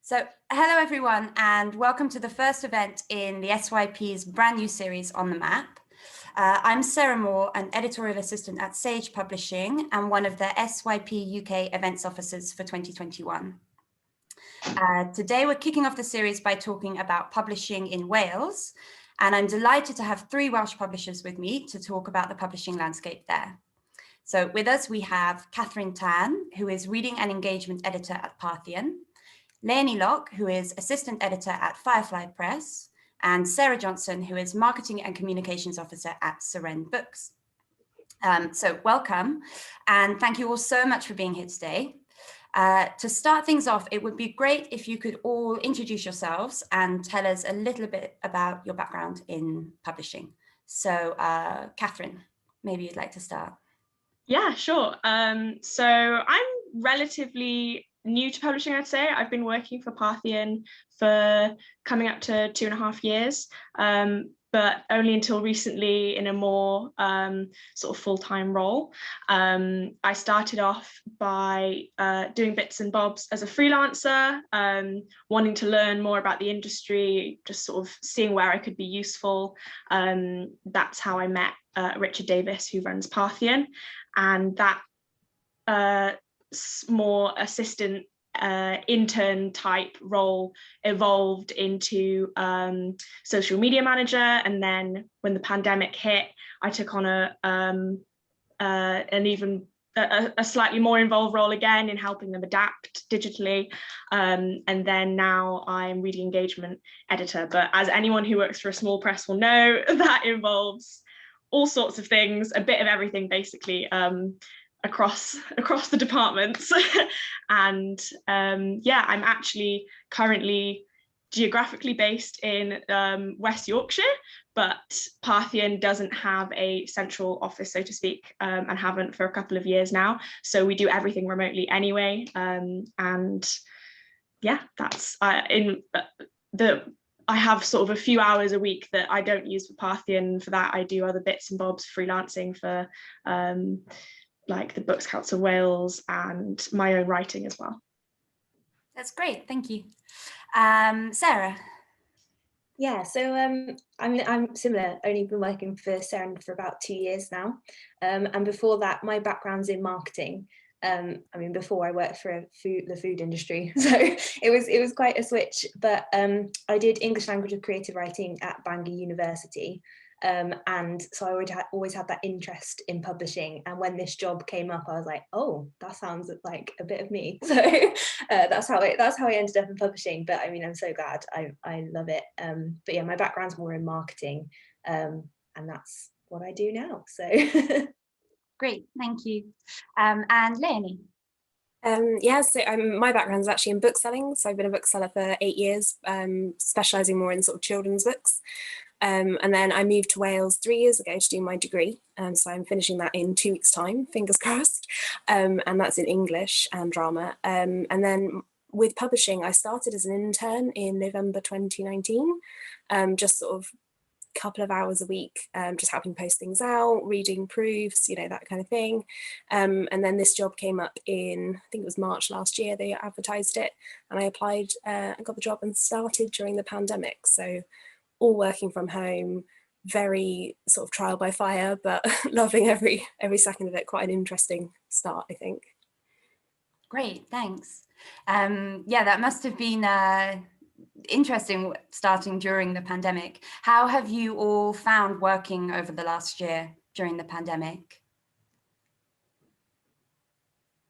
So hello everyone and welcome to the first event in the SYP's brand new series On the Map. I'm Sarah Moore, an editorial assistant at Sage Publishing and one of the SYP UK events officers for 2021. Today we're kicking off the series by talking about publishing in Wales, and I'm delighted to have three Welsh publishers with me to talk about the publishing landscape there. So with us we have Catherine Tan, who is Reading and Engagement Editor at Parthian, Leonie Locke, who is Assistant Editor at Firefly Press, and Sarah Johnson, who is Marketing and Communications Officer at Seren Books. So welcome, and thank you all so much for being here today. To start things off, it would be great if you could all introduce yourselves and tell us a little bit about your background in publishing. So Catherine, maybe you'd like to start. Yeah, sure. So I'm relatively new to publishing, I'd say. I've been working for Parthian for coming up to 2.5 years, but only until recently in a more sort of full-time role. I started off by doing bits and bobs as a freelancer, wanting to learn more about the industry, just sort of seeing where I could be useful. That's how I met Richard Davis, who runs Parthian, and that more assistant intern type role evolved into social media manager, and then when the pandemic hit, I took on a slightly more involved role again in helping them adapt digitally, and then now I'm reading engagement editor. But as anyone who works for a small press will know, that involves all sorts of things, a bit of everything basically, across the departments. And yeah, I'm actually currently geographically based in West Yorkshire, but Parthian doesn't have a central office, so to speak, and haven't for a couple of years now. So we do everything remotely anyway. And yeah, that's I have sort of a few hours a week that I don't use for Parthian. For that, I do other bits and bobs, freelancing for like the Books Council Wales and my own writing as well. That's great, thank you. Sarah? Yeah, so I'm similar, only been working for Seren for about 2 years now. And before that, my background's in marketing. I mean, before I worked for the food industry, so it was quite a switch. But I did English language and creative writing at Bangor University, and so I always had that interest in publishing. And when this job came up, I was like, oh, that sounds like a bit of me. So that's how I ended up in publishing. But I mean, I'm so glad. I love it. But yeah, my background's more in marketing, and that's what I do now. So. Great, thank you. And Leonie? Yeah, so my background is actually in bookselling. So I've been a bookseller for 8 years, specialising more in sort of children's books. And then I moved to Wales 3 years ago to do my degree. So I'm finishing that in 2 weeks' time, fingers crossed. And that's in English and drama. And then with publishing, I started as an intern in November 2019, just sort of couple of hours a week, just helping post things out, reading proofs, you know, that kind of thing. And then this job came up in, I think it was March last year, they advertised it, and I applied and got the job and started during the pandemic. So all working from home, very sort of trial by fire, but loving every second of it. Quite an interesting start, I think. Great, thanks. Yeah, that must have been interesting starting during the pandemic. How have you all found working over the last year during the pandemic?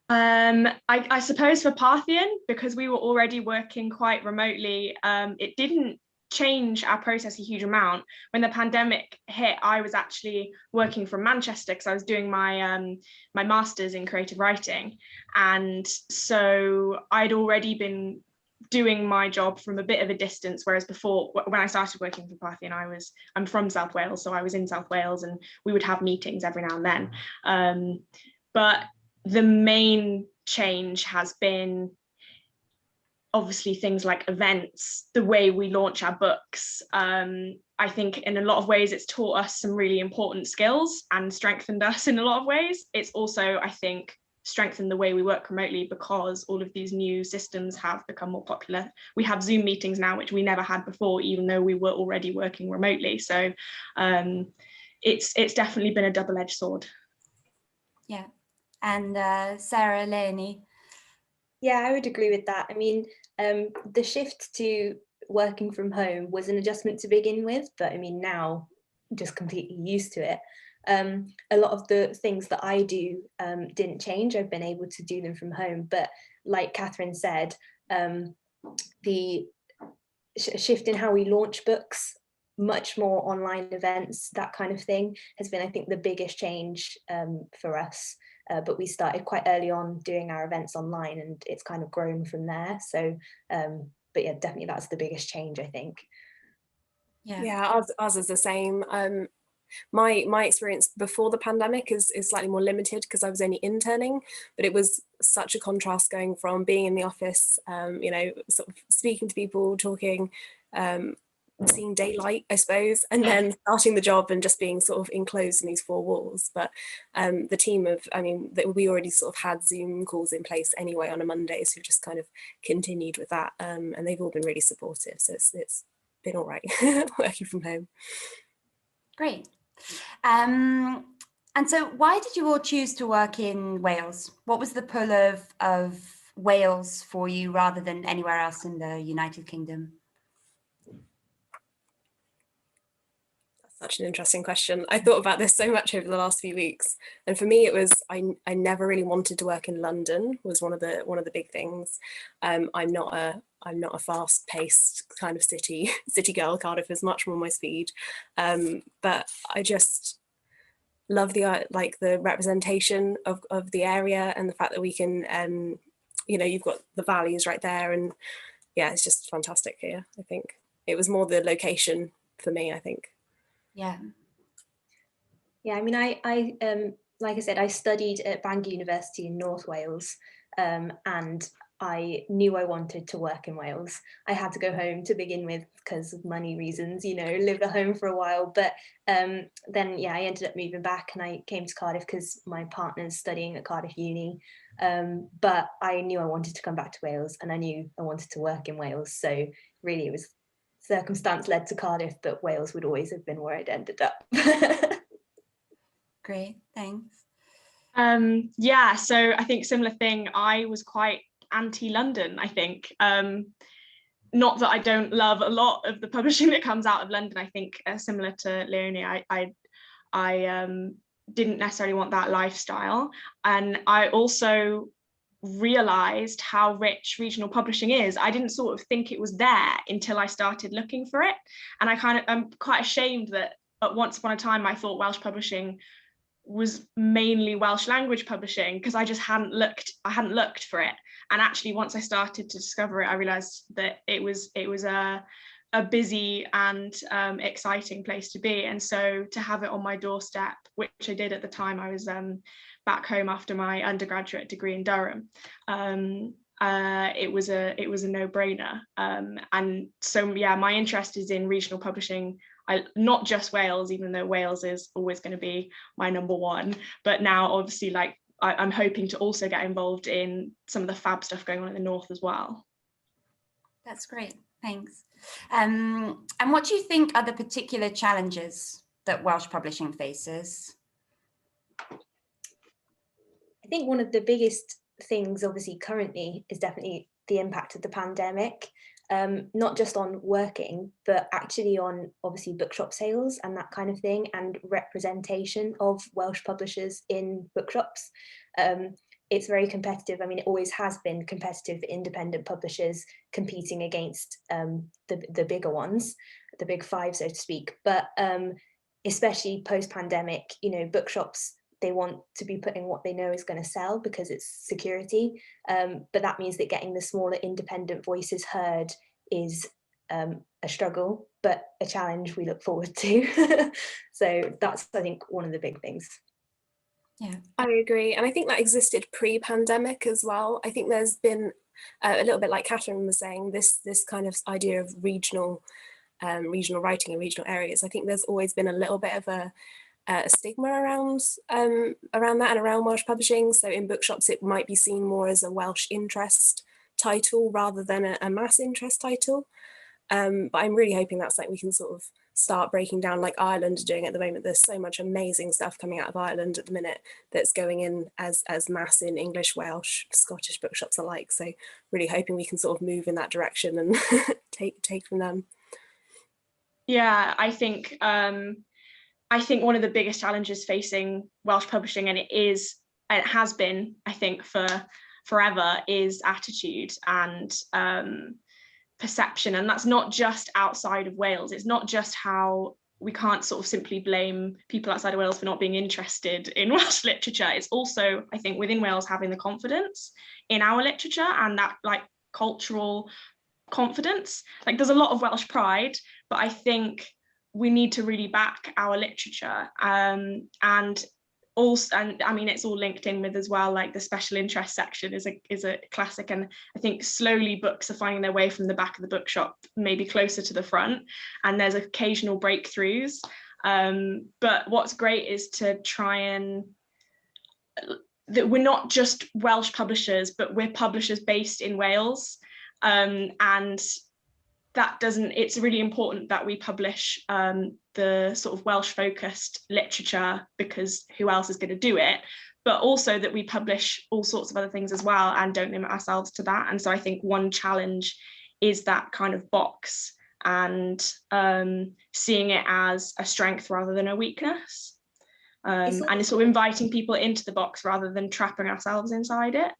I suppose for Parthian, because we were already working quite remotely, it didn't change our process a huge amount. When the pandemic hit, I was actually working from Manchester because I was doing my my master's in creative writing, and so I'd already been doing my job from a bit of a distance, whereas before, when I started working for Parthian, I'm from South Wales, so I was in South Wales and we would have meetings every now and then. But the main change has been obviously things like events, the way we launch our books. I think in a lot of ways it's taught us some really important skills and strengthened us in a lot of ways. It's also, I think, strengthen the way we work remotely, because all of these new systems have become more popular. We have Zoom meetings now, which we never had before, even though we were already working remotely. So it's definitely been a double-edged sword. Yeah. And Sarah, Leonie? Yeah, I would agree with that. I mean, the shift to working from home was an adjustment to begin with, but I mean, now just completely used to it. A lot of the things that I do didn't change. I've been able to do them from home, but like Catherine said, the shift in how we launch books, much more online events, that kind of thing, has been, I think, the biggest change for us. But we started quite early on doing our events online, and it's kind of grown from there. So, but yeah, definitely that's the biggest change, I think. Yeah, ours is the same. My experience before the pandemic is slightly more limited because I was only interning, but it was such a contrast going from being in the office, you know, sort of speaking to people, talking, seeing daylight, I suppose, and then starting the job and just being sort of enclosed in these four walls. But the team of, I mean, we already sort of had Zoom calls in place anyway on a Monday, so we've just kind of continued with that, and they've all been really supportive. So it's been all right working from home. Great. And so why did you all choose to work in Wales? What was the pull of Wales for you rather than anywhere else in the United Kingdom? That's such an interesting question. I thought about this so much over the last few weeks. And for me, it was, I never really wanted to work in London, was one of the big things. I'm not a fast-paced kind of city girl. Cardiff is much more my speed. But I just love the representation of the area, and the fact that we can, you know, you've got the valleys right there, and yeah, it's just fantastic here. I think it was more the location for me, I think. Yeah. Yeah, I mean, I like I said, I studied at Bangor University in North Wales, and I knew I wanted to work in Wales. I had to go home to begin with because of money reasons, you know, lived at home for a while. But then, yeah, I ended up moving back, and I came to Cardiff because my partner's studying at Cardiff Uni. But I knew I wanted to come back to Wales, and I knew I wanted to work in Wales. So really, it was circumstance led to Cardiff, but Wales would always have been where I'd ended up. Great, thanks. Yeah, so I think similar thing. I was quite anti-London, I think. Not that I don't love a lot of the publishing that comes out of London. I think similar to Leonie, I didn't necessarily want that lifestyle. And I also realized how rich regional publishing is. I didn't sort of think it was there until I started looking for it. And I'm quite ashamed that at once upon a time I thought Welsh publishing was mainly Welsh language publishing, because I just hadn't looked for it. And actually, once I started to discover it, I realized that it was a busy and exciting place to be. And so to have it on my doorstep, which I did at the time, I was back home after my undergraduate degree in Durham. It was a no-brainer. And so yeah, my interest is in regional publishing. Not just Wales, even though Wales is always going to be my number one, but now obviously, like, I'm hoping to also get involved in some of the fab stuff going on in the north as well. That's great, thanks. And what do you think are the particular challenges that Welsh publishing faces? I think one of the biggest things, obviously, currently is definitely the impact of the pandemic. Not just on working, but actually on obviously bookshop sales and that kind of thing, and representation of Welsh publishers in bookshops. It's very competitive. I mean, it always has been competitive for independent publishers competing against the bigger ones, the big five, so to speak. But especially post-pandemic, you know, bookshops, they want to be putting what they know is going to sell because it's security. But that means that getting the smaller independent voices heard is a struggle, but a challenge we look forward to. So that's, I think, one of the big things. Yeah, I agree. And I think that existed pre-pandemic as well. I think there's been a little bit, like Catherine was saying, this kind of idea of regional writing in regional areas. I think there's always been a little bit of a stigma around that and around Welsh publishing. So in bookshops, it might be seen more as a Welsh interest title rather than a mass interest title. But I'm really hoping that's like we can sort of start breaking down, like Ireland are doing at the moment. There's so much amazing stuff coming out of Ireland at the minute that's going in as mass in English, Welsh, Scottish bookshops alike. So really hoping we can sort of move in that direction and take from them. Yeah, I think one of the biggest challenges facing Welsh publishing, and it has been, I think, for forever, is attitude and perception. And that's not just outside of Wales. It's not just how we can't sort of simply blame people outside of Wales for not being interested in Welsh literature. It's also, I think, within Wales having the confidence in our literature and that like cultural confidence. Like there's a lot of Welsh pride, but I think we need to really back our literature, and also, and I mean, it's all linked in with as well, like the special interest section is a classic, and I think slowly books are finding their way from the back of the bookshop maybe closer to the front, and there's occasional breakthroughs, but what's great is to try and that we're not just Welsh publishers, but we're publishers based in Wales, and it's really important that we publish the sort of Welsh focused literature, because who else is going to do it, but also that we publish all sorts of other things as well and don't limit ourselves to that. And so I think one challenge is that kind of box, and seeing it as a strength rather than a weakness, and it's sort of inviting people into the box rather than trapping ourselves inside it.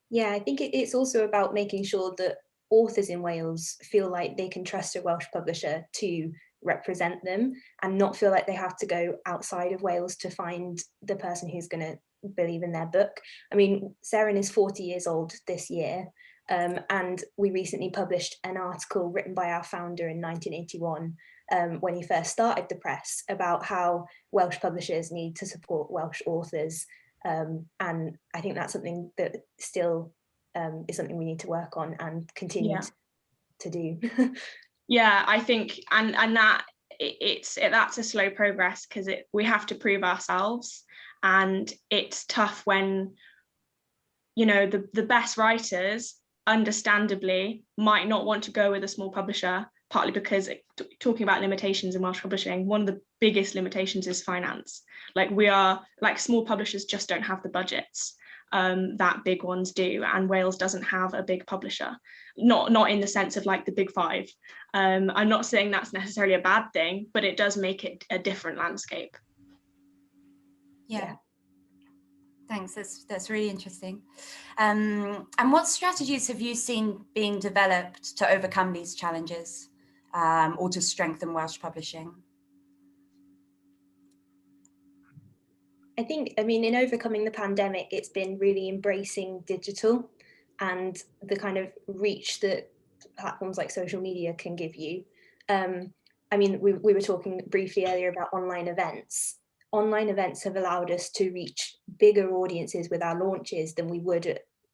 Yeah, I think it's also about making sure that authors in Wales feel like they can trust a Welsh publisher to represent them and not feel like they have to go outside of Wales to find the person who's going to believe in their book. I mean, Seren is 40 years old this year, and we recently published an article written by our founder in 1981 when he first started the press about how Welsh publishers need to support Welsh authors, and I think that's something that still is something we need to work on and continue to do. Yeah, I think, and that that's a slow progress, because we have to prove ourselves, and it's tough when, you know, the best writers understandably might not want to go with a small publisher, partly because talking about limitations in Welsh publishing, one of the biggest limitations is finance. Like small publishers just don't have the budgets that big ones do, and Wales doesn't have a big publisher, not in the sense of like the big five. I'm not saying that's necessarily a bad thing, but it does make it a different landscape. Yeah. Thanks, that's really interesting. And what strategies have you seen being developed to overcome these challenges, or to strengthen Welsh publishing? I mean, in overcoming the pandemic, it's been really embracing digital and the kind of reach that platforms like social media can give you. I mean, we were talking briefly earlier about online events. Online events have allowed us to reach bigger audiences with our launches than we would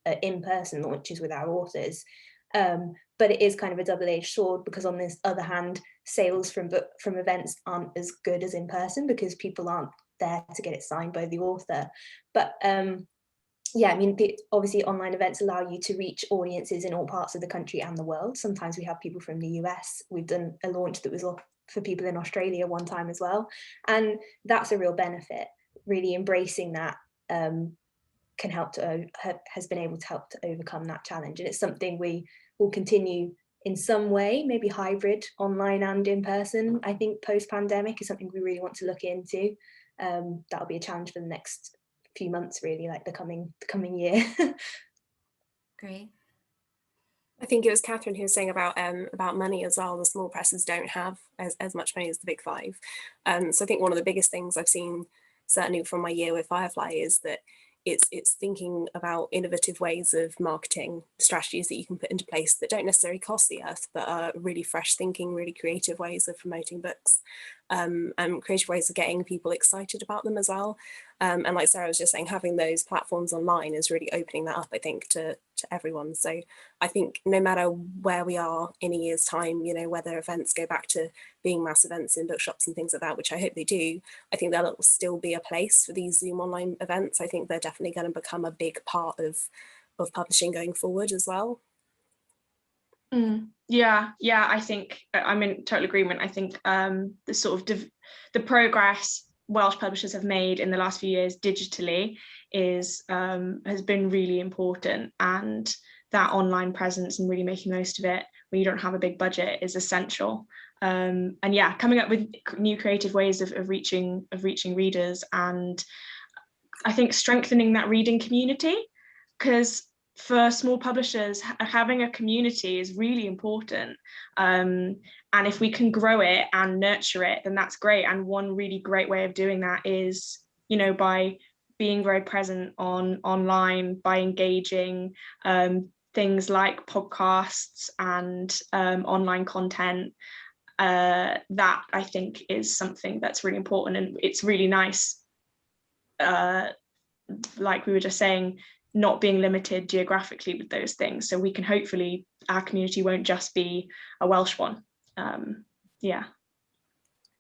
at in-person launches with our authors. But it is kind of a double-edged sword, because on this other hand, sales from events aren't as good as in person because people aren't there to get it signed by the author. But yeah, I mean, obviously online events allow you to reach audiences in all parts of the country and the world. Sometimes we have people from the US. We've done a launch that was for people in Australia one time as well. And that's a real benefit. Really embracing that can help has been able to help to overcome that challenge. And it's something we will continue in some way, maybe hybrid, online and in person. I think post-pandemic is something we really want to look into. That'll be a challenge for the next few months, really, like the coming year. Great. I think it was Catherine who was saying about money as well. The small presses don't have as much money as the big five. So I think one of the biggest things I've seen, certainly from my year with Firefly, is that it's thinking about innovative ways of marketing strategies that you can put into place that don't necessarily cost the earth, but are really fresh thinking, really creative ways of promoting books. and creative ways of getting people excited about them as well. And like Sarah was just saying, having those platforms online is really opening that up, I think, to everyone. So I think no matter where we are in a year's time, you know, whether events go back to being mass events in bookshops and things like that, which I hope they do, I think there'll still be a place for these Zoom online events. I think they're definitely going to become a big part of publishing going forward as well. Yeah, I think I'm in total agreement. I think the sort of the progress Welsh publishers have made in the last few years digitally is has been really important, and that online presence and really making most of it when you don't have a big budget is essential. And yeah, coming up with new creative ways of reaching readers, and I think strengthening that reading community, because for small publishers, having a community is really important. And if we can grow it and nurture it, then that's great. And one really great way of doing that is, you know, by being very present online, by engaging things like podcasts and online content. That I think is something that's really important, and it's really nice. Like we were just saying, not being limited geographically with those things. So we can hopefully, our community won't just be a Welsh one. Yeah,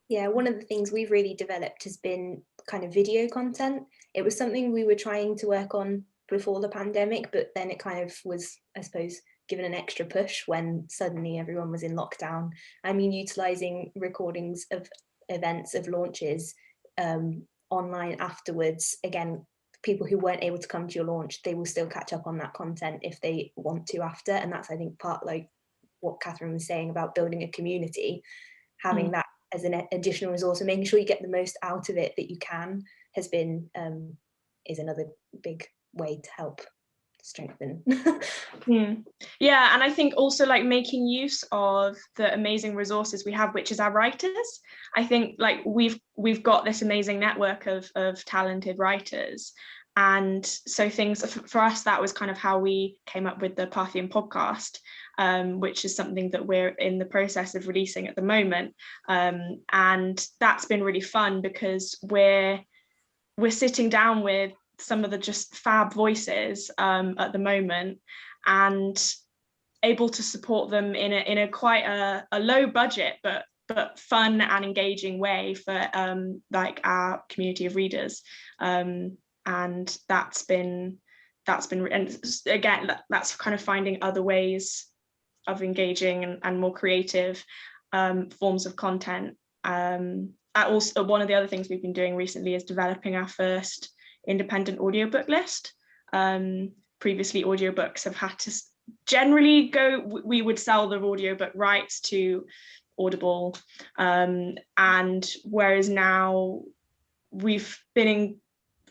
one of the things we've really developed has been kind of video content. It was something we were trying to work on before the pandemic, but then it kind of was, I suppose, given an extra push when suddenly everyone was in lockdown. I mean, utilising recordings of events, of launches online afterwards. Again, people who weren't able to come to your launch, they will still catch up on that content if they want to after. And that's, I think, part like what Catherine was saying about building a community, having that as an additional resource and making sure you get the most out of it that you can has been is another big way to help strengthen. Yeah, and I think also like making use of the amazing resources we have, which is our writers. I think like we've got this amazing network of talented writers, and so things for us, that was kind of how we came up with the Parthian podcast, which is something that we're in the process of releasing at the moment, and that's been really fun because we're sitting down with some of the just fab voices at the moment, and able to support them in a quite a low budget but fun and engaging way for like our community of readers, and that's been and again that's kind of finding other ways of engaging and more creative forms of content. Also, one of the other things we've been doing recently is developing our first independent audiobook list. Previously, audiobooks have had to generally we would sell the audiobook rights to Audible, and whereas now we've been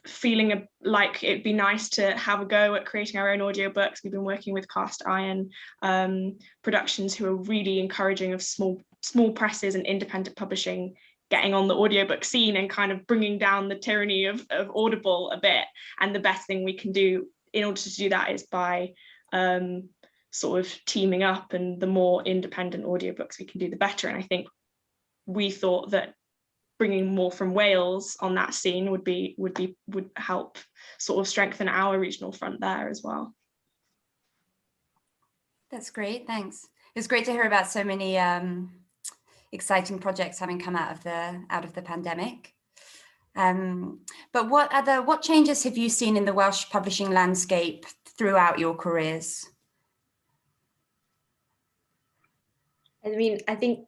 feeling like it'd be nice to have a go at creating our own audiobooks. We've been working with Cast Iron Productions, who are really encouraging of small presses and independent publishing getting on the audiobook scene and kind of bringing down the tyranny of Audible a bit. And the best thing we can do in order to do that is by sort of teaming up, and the more independent audiobooks we can do, the better. And I think we thought that bringing more from Wales on that scene would help sort of strengthen our regional front there as well. That's great, thanks. It's great to hear about so many exciting projects having come out of the pandemic. But what changes have you seen in the Welsh publishing landscape throughout your careers? I mean, I think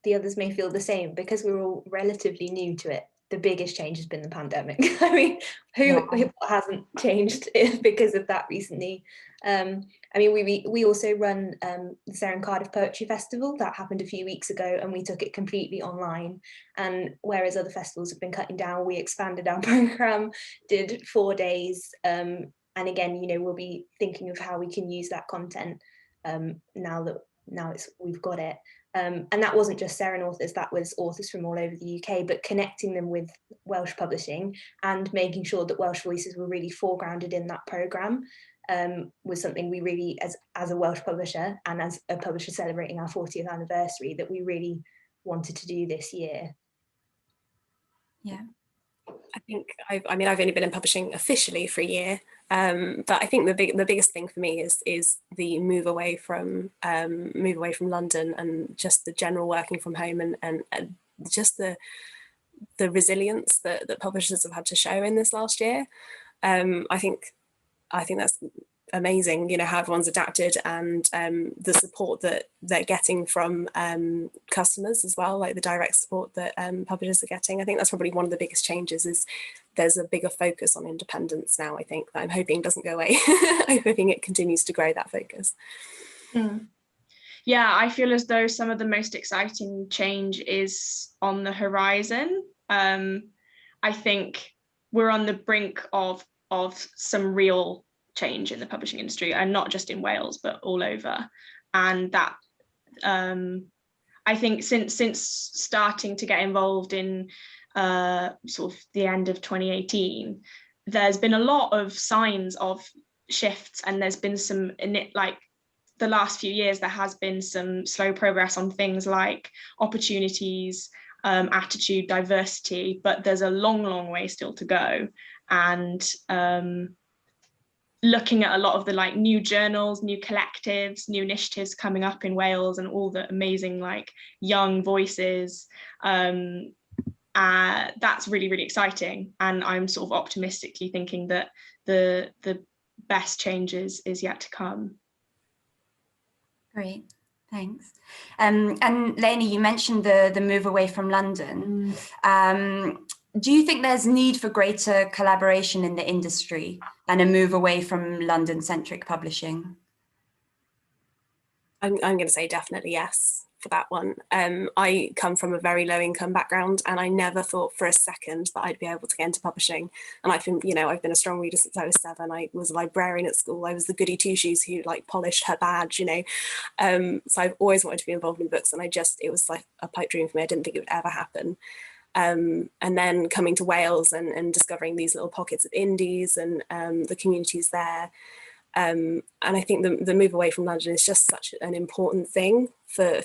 the others may feel the same because we're all relatively new to it. The biggest change has been the pandemic. I mean, who hasn't changed because of that recently? I mean, we also run the Sarah and Cardiff Poetry Festival that happened a few weeks ago, and we took it completely online. And whereas other festivals have been cutting down, we expanded our programme, did 4 days. And again, you know, we'll be thinking of how we can use that content now we've got it. And that wasn't just Seren authors, that was authors from all over the UK, but connecting them with Welsh publishing and making sure that Welsh voices were really foregrounded in that programme was something we really, as a Welsh publisher and as a publisher celebrating our 40th anniversary, that we really wanted to do this year. Yeah. I think I've only been in publishing officially for a year, but I think the biggest thing for me is the move away from London, and just the general working from home, and just the resilience that publishers have had to show in this last year. I think that's amazing, how everyone's adapted, and the support that they're getting from customers as well, like the direct support that publishers are getting. I think that's probably one of the biggest changes, is there's a bigger focus on independence now, I think, that I'm hoping doesn't go away. I'm hoping it continues to grow, that focus. Yeah, I feel as though some of the most exciting change is on the horizon. I think we're on the brink of some real change in the publishing industry, and not just in Wales but all over. And that I think since starting to get involved in sort of the end of 2018, there's been a lot of signs of shifts, and there's been some, like the last few years, there has been some slow progress on things like opportunities, attitude, diversity, but there's a long way still to go. And looking at a lot of the like new journals, new collectives, new initiatives coming up in Wales, and all the amazing like young voices, that's really exciting. And I'm sort of optimistically thinking that the best changes is yet to come. Great, thanks. And Lainey, you mentioned the move away from London. Do you think there's need for greater collaboration in the industry and a move away from London-centric publishing? I'm going to say definitely yes for that one. I come from a very low income background, and I never thought for a second that I'd be able to get into publishing. And I've been a strong reader since I was 7. I was a librarian at school. I was the goody two-shoes who like polished her badge, so I've always wanted to be involved in books, and it was like a pipe dream for me. I didn't think it would ever happen. And then coming to Wales and discovering these little pockets of indies and the communities there. And I think the move away from London is just such an important thing for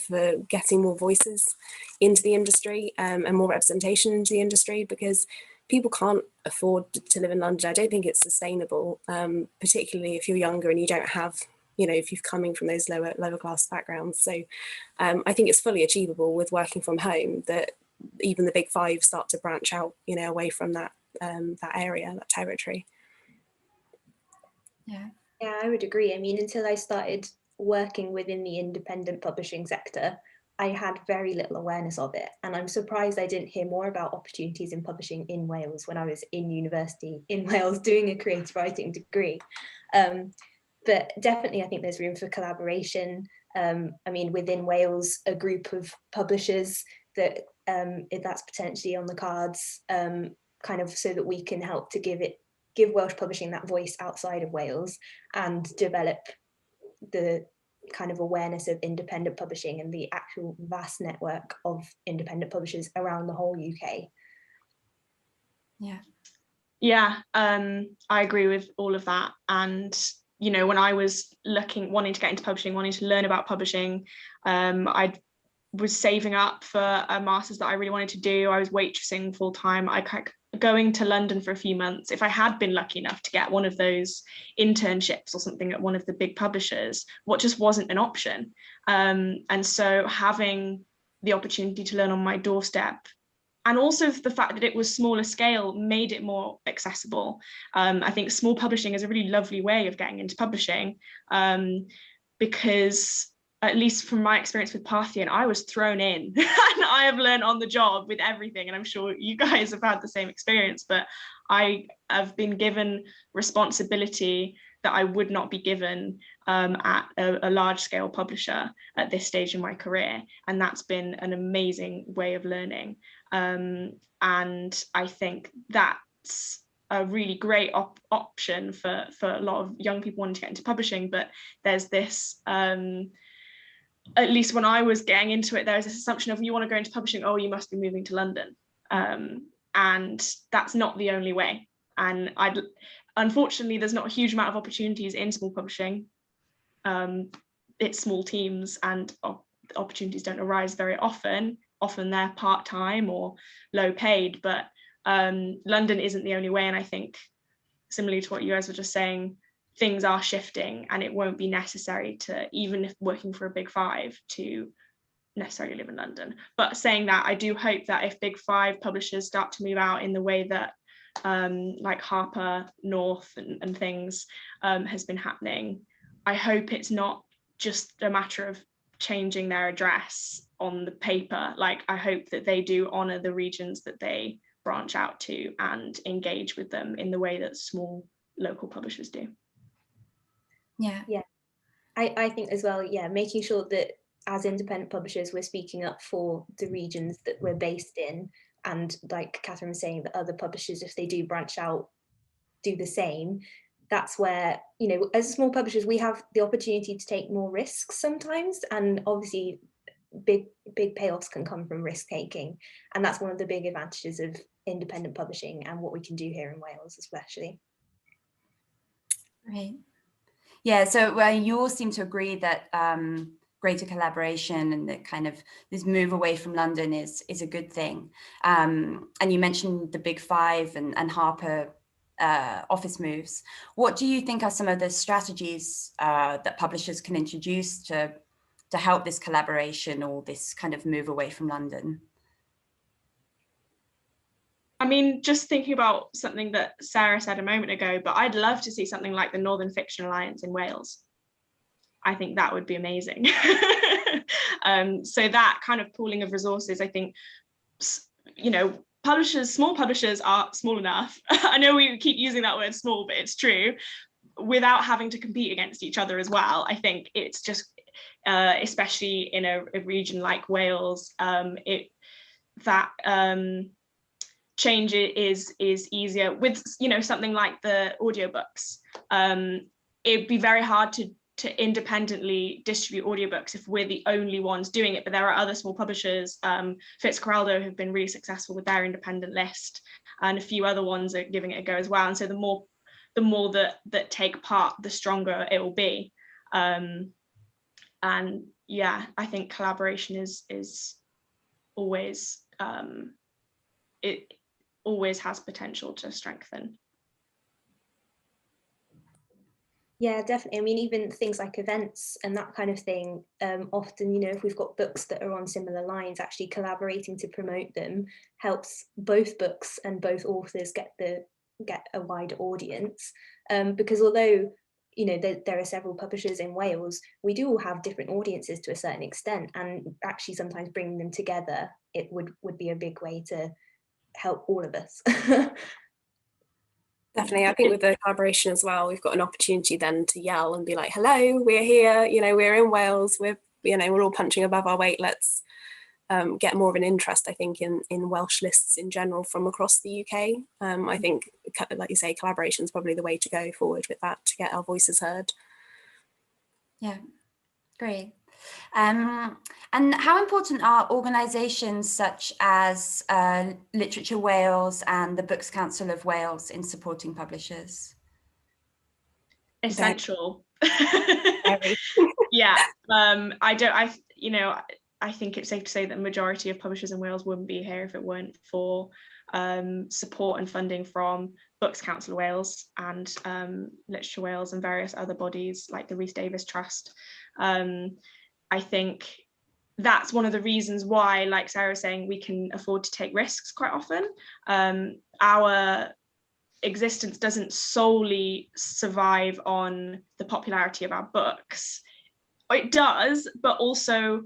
getting more voices into the industry, and more representation into the industry, because people can't afford to live in London. I don't think it's sustainable, particularly if you're younger and you don't have, if you're coming from those lower class backgrounds. So I think it's fully achievable with working from home, that even the big 5 start to branch out, away from that area, that territory. Yeah, I would agree. I mean, until I started working within the independent publishing sector, I had very little awareness of it. And I'm surprised I didn't hear more about opportunities in publishing in Wales when I was in university in Wales doing a creative writing degree. But definitely, I think there's room for collaboration. I mean, within Wales, a group of publishers that if that's potentially on the cards, kind of so that we can help to give Welsh publishing that voice outside of Wales, and develop the kind of awareness of independent publishing and the actual vast network of independent publishers around the whole UK. Yeah, I agree with all of that. And when I was wanting to get into publishing, wanting to learn about publishing, I was saving up for a master's that I really wanted to do. I was waitressing full time. Going to London for a few months. If I had been lucky enough to get one of those internships or something at one of the big publishers, what just wasn't an option. And so having the opportunity to learn on my doorstep, and also the fact that it was smaller scale, made it more accessible. I think small publishing is a really lovely way of getting into publishing, because at least from my experience with Parthian, I was thrown in and I have learned on the job with everything. And I'm sure you guys have had the same experience, but I have been given responsibility that I would not be given at a large scale publisher at this stage in my career. And that's been an amazing way of learning. And I think that's a really great option for a lot of young people wanting to get into publishing. But there's this, at least when I was getting into it, there was this assumption of, you want to go into publishing, oh, you must be moving to London. And that's not the only way. And unfortunately, there's not a huge amount of opportunities in small publishing. It's small teams, and opportunities don't arise very often. Often they're part-time or low paid, but London isn't the only way, and I think similarly to what you guys were just saying, things are shifting, and it won't be necessary to, even if working for a big five, to necessarily live in London. But saying that, I do hope that if big five publishers start to move out in the way that like Harper, North and things has been happening, I hope it's not just a matter of changing their address on the paper. Like, I hope that they do honour the regions that they branch out to and engage with them in the way that small local publishers do. Yeah. I think as well, making sure that as independent publishers, we're speaking up for the regions that we're based in. And like Catherine was saying, that other publishers, if they do branch out, do the same. That's where, you know, as small publishers, we have the opportunity to take more risks sometimes. And obviously big payoffs can come from risk taking. And that's one of the big advantages of independent publishing and what we can do here in Wales, especially. Right. Yeah, so you all seem to agree that greater collaboration and the kind of this move away from London is a good thing. And you mentioned the big five and Harper office moves. What do you think are some of the strategies that publishers can introduce to help this collaboration or this kind of move away from London? I mean, just thinking about something that Sarah said a moment ago, but I'd love to see something like the Northern Fiction Alliance in Wales. I think that would be amazing. So that kind of pooling of resources, I think, you know, small publishers are small enough. I know we keep using that word small, but it's true, without having to compete against each other as well. I think it's just, especially in a region like Wales, change is easier with, you know, something like the audiobooks. It'd be very hard to independently distribute audiobooks if we're the only ones doing it, but there are other small publishers. Fitzcarraldo have been really successful with their independent list, and a few other ones are giving it a go as well. And so the more that take part, the stronger it will be. And yeah, I think collaboration is always it always has potential to strengthen. Yeah, definitely. I mean, even things like events and that kind of thing, often, you know, if we've got books that are on similar lines, actually collaborating to promote them helps both books and both authors get a wide audience. Because although, you know, there are several publishers in Wales, we do all have different audiences to a certain extent, and actually sometimes bringing them together, it would be a big way to help all of us. Definitely. I think with the collaboration as well, we've got an opportunity then to yell and be like, hello, we're here, you know, we're in Wales, we're all punching above our weight. Let's get more of an interest, I think, in Welsh lists in general from across the UK. I think, like you say, collaboration is probably the way to go forward with that, to get our voices heard. Yeah, great. And how important are organisations such as Literature Wales and the Books Council of Wales in supporting publishers? Essential. Yeah. I think it's safe to say that the majority of publishers in Wales wouldn't be here if it weren't for support and funding from Books Council of Wales and Literature Wales and various other bodies like the Rhys Davies Trust. I think that's one of the reasons why, like Sarah was saying, we can afford to take risks quite often. Our existence doesn't solely survive on the popularity of our books. It does, but also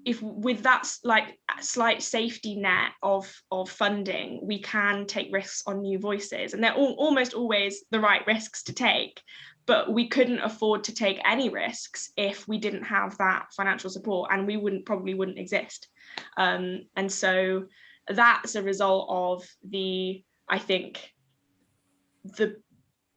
if with that like slight safety net of funding, we can take risks on new voices, and they're almost always the right risks to take. But we couldn't afford to take any risks if we didn't have that financial support, and we probably wouldn't exist. And so that's a result of I think the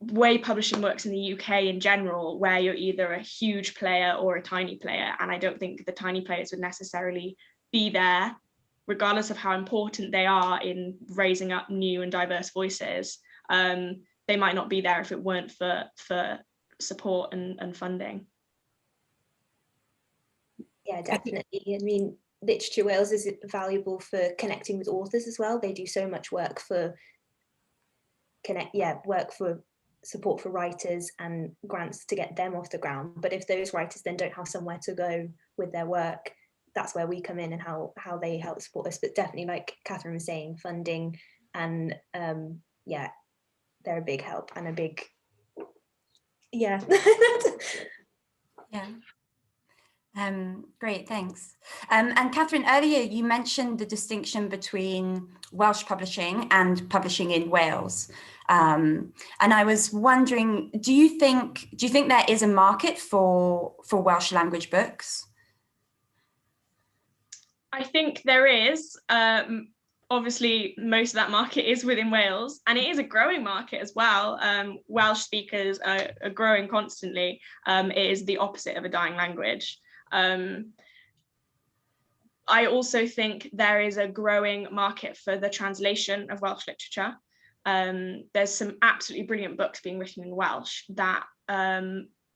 way publishing works in the UK in general, where you're either a huge player or a tiny player. And I don't think the tiny players would necessarily be there, regardless of how important they are in raising up new and diverse voices. They might not be there if it weren't for support and funding. Yeah, definitely. I mean, Literature Wales is valuable for connecting with authors as well. They do so much work for support for writers and grants to get them off the ground. But if those writers then don't have somewhere to go with their work, that's where we come in and how they help support us. But definitely, like Catherine was saying, funding and yeah, they're a big help and a big, yeah. Yeah. Great, thanks. And Catherine, earlier you mentioned the distinction between Welsh publishing and publishing in Wales. And I was wondering, do you think there is a market for Welsh language books? I think there is. Obviously, most of that market is within Wales, and it is a growing market as well. Welsh speakers are growing constantly. It is the opposite of a dying language. I also think there is a growing market for the translation of Welsh literature. There's some absolutely brilliant books being written in Welsh that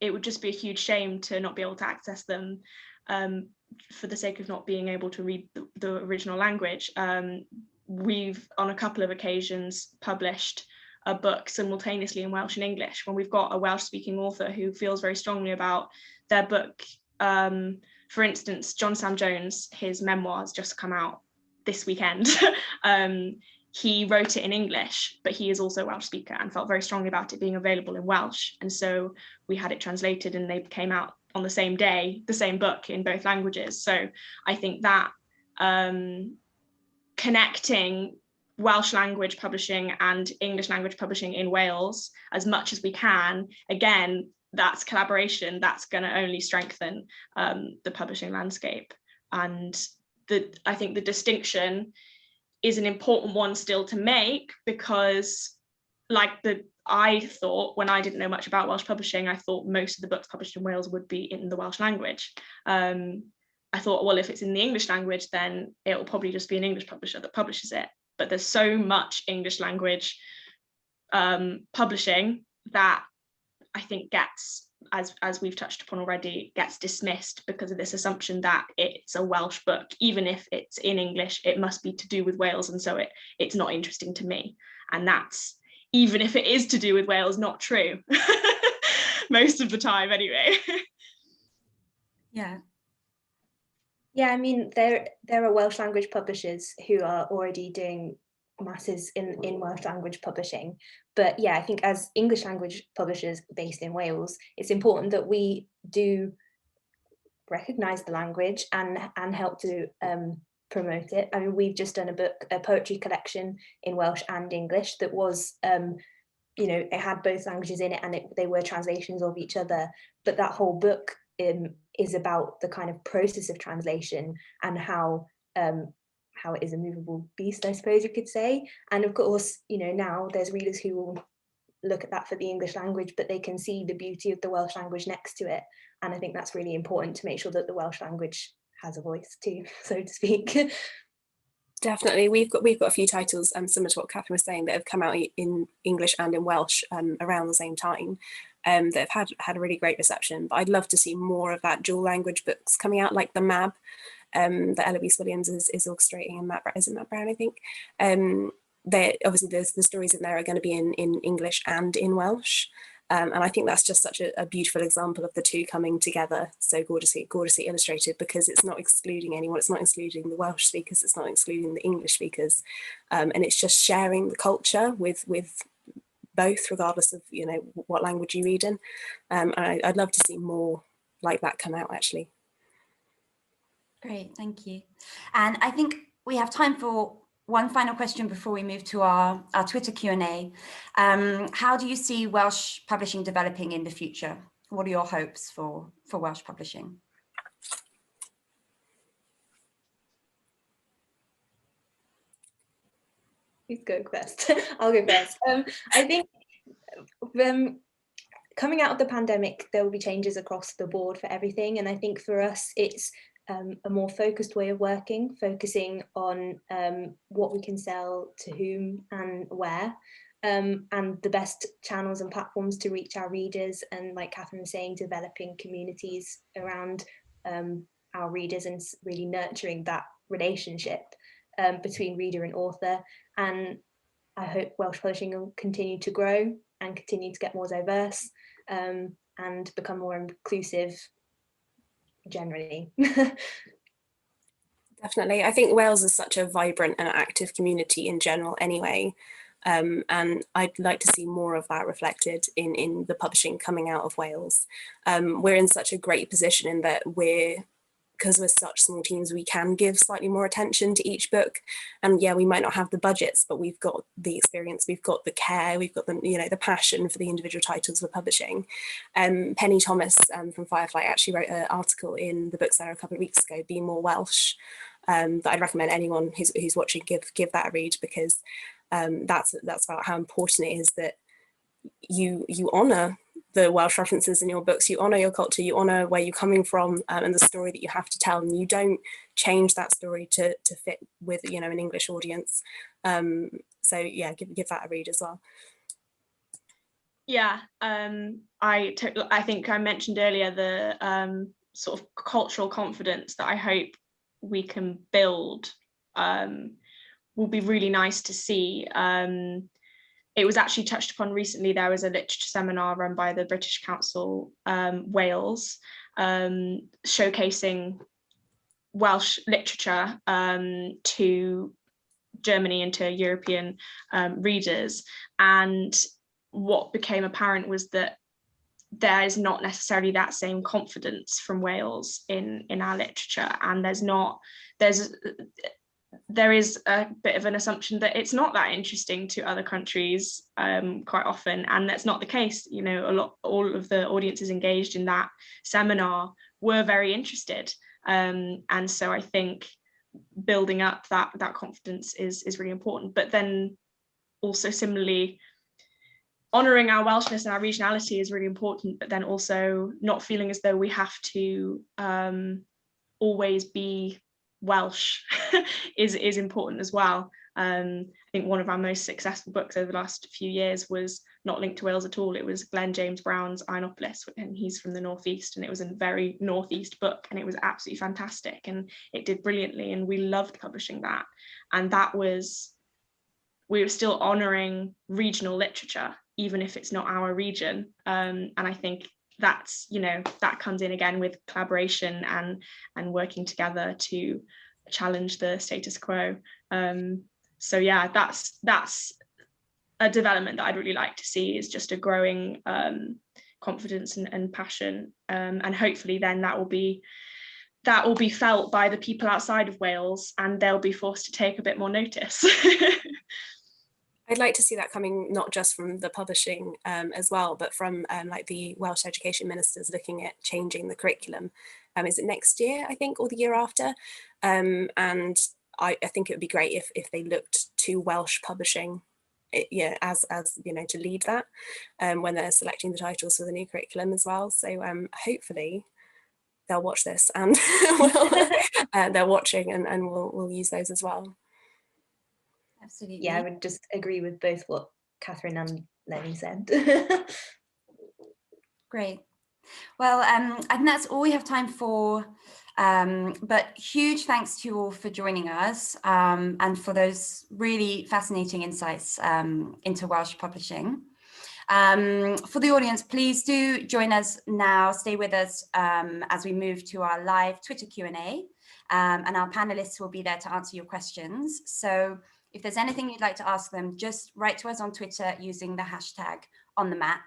it would just be a huge shame to not be able to access them for the sake of not being able to read the original language. We've, on a couple of occasions, published a book simultaneously in Welsh and English when we've got a Welsh-speaking author who feels very strongly about their book. For instance, John Sam Jones, his memoirs just come out this weekend. He wrote it in English, but he is also a Welsh speaker and felt very strongly about it being available in Welsh. And so we had it translated and they came out on the same day, the same book in both languages. So I think that connecting Welsh language publishing and English language publishing in Wales as much as we can, again, that's collaboration that's going to only strengthen the publishing landscape. And I think the distinction is an important one still to make, because I thought, when I didn't know much about Welsh publishing, I thought most of the books published in Wales would be in the Welsh language. I thought, well, if it's in the English language, then it will probably just be an English publisher that publishes it. But there's so much English language publishing that I think gets, as we've touched upon already, gets dismissed because of this assumption that it's a Welsh book. Even if it's in English, it must be to do with Wales, and so it's not interesting to me. And that's, even if it is to do with Wales, not true. Most of the time anyway. Yeah. Yeah, I mean, there are Welsh language publishers who are already doing masses in Welsh language publishing. But yeah, I think as English language publishers based in Wales, it's important that we do recognise the language and help to promote it. I mean, we've just done a poetry collection in Welsh and English that was, you know, it had both languages in it, and they were translations of each other. But that whole book is about the kind of process of translation and how it is a movable beast, I suppose you could say. And of course, you know, now there's readers who will look at that for the English language, but they can see the beauty of the Welsh language next to it. And I think that's really important to make sure that the Welsh language has a voice too, so to speak. Definitely, we've got a few titles similar to what Catherine was saying that have come out in English and in Welsh around the same time, that have had a really great reception. But I'd love to see more of that dual language books coming out, like the Mab that Eloise Williams is orchestrating, and Matt Brown, I think. Obviously the stories in there are going to be in English and in Welsh. And I think that's just such a beautiful example of the two coming together so gorgeously illustrated, because it's not excluding anyone. It's not excluding the Welsh speakers, it's not excluding the English speakers, and it's just sharing the culture with both, regardless of, you know, what language you read in. And I'd love to see more like that come out, actually. Great, thank you. And I think we have time for one final question before we move to our Twitter Q&A. How do you see Welsh publishing developing in the future? What are your hopes for Welsh publishing? Who's going first? I'll go first. I think coming out of the pandemic, there will be changes across the board for everything. And I think for us, it's a more focused way of working, focusing on what we can sell to whom and where, and the best channels and platforms to reach our readers. And like Catherine was saying, developing communities around our readers and really nurturing that relationship between reader and author. And I hope Welsh publishing will continue to grow and continue to get more diverse and become more inclusive generally. Definitely. I think Wales is such a vibrant and active community in general anyway. And I'd like to see more of that reflected in the publishing coming out of Wales. We're in such a great position in that because we're such small teams, we can give slightly more attention to each book. And yeah, we might not have the budgets, but we've got the experience, we've got the care, we've got the, the passion for the individual titles we're publishing. Penny Thomas from Firefly actually wrote an article in the Bookseller a couple of weeks ago, Be More Welsh, that I'd recommend anyone who's watching give that a read, because that's about how important it is that you honour the Welsh references in your books, you honour your culture, you honour where you're coming from and the story that you have to tell, and you don't change that story to fit with an English audience. So yeah, give that a read as well. Yeah, I think I mentioned earlier the sort of cultural confidence that I hope we can build will be really nice to see. It was actually touched upon recently. There was a literature seminar run by the British Council Wales, showcasing Welsh literature to Germany and to European readers. And what became apparent was that there is not necessarily that same confidence from Wales in our literature, and there is a bit of an assumption that it's not that interesting to other countries quite often, and that's not the case. All of the audiences engaged in that seminar were very interested, and so I think building up that confidence is really important. But then also similarly, honouring our Welshness and our regionality is really important, but then also not feeling as though we have to always be Welsh is important as well. I think one of our most successful books over the last few years was not linked to Wales at all. It was Glenn James Brown's Inopolis, and he's from the northeast, and it was a very northeast book, and it was absolutely fantastic, and it did brilliantly, and we loved publishing that. And we were still honouring regional literature, even if it's not our region. And I think that's that comes in again with collaboration and working together to challenge the status quo. So yeah, that's a development that I'd really like to see, is just a growing confidence and passion, and hopefully then that will be felt by the people outside of Wales, and they'll be forced to take a bit more notice. I'd like to see that coming not just from the publishing as well, but from like the Welsh education ministers looking at changing the curriculum. Is it next year, I think, or the year after? And I think it would be great if they looked to Welsh publishing, as to lead that when they're selecting the titles for the new curriculum as well. So hopefully they'll watch this and they're watching and we'll use those as well. Absolutely. Yeah, I would just agree with both what Catherine and Lenny said. Great. Well, I think that's all we have time for, but huge thanks to you all for joining us and for those really fascinating insights into Welsh publishing. For the audience, please do join us now, stay with us as we move to our live Twitter Q&A, and our panelists will be there to answer your questions. So if there's anything you'd like to ask them, just write to us on Twitter using the hashtag #OnTheMap,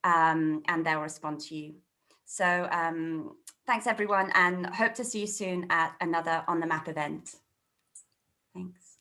and they'll respond to you. So thanks everyone, and hope to see you soon at another On the Map event. Thanks.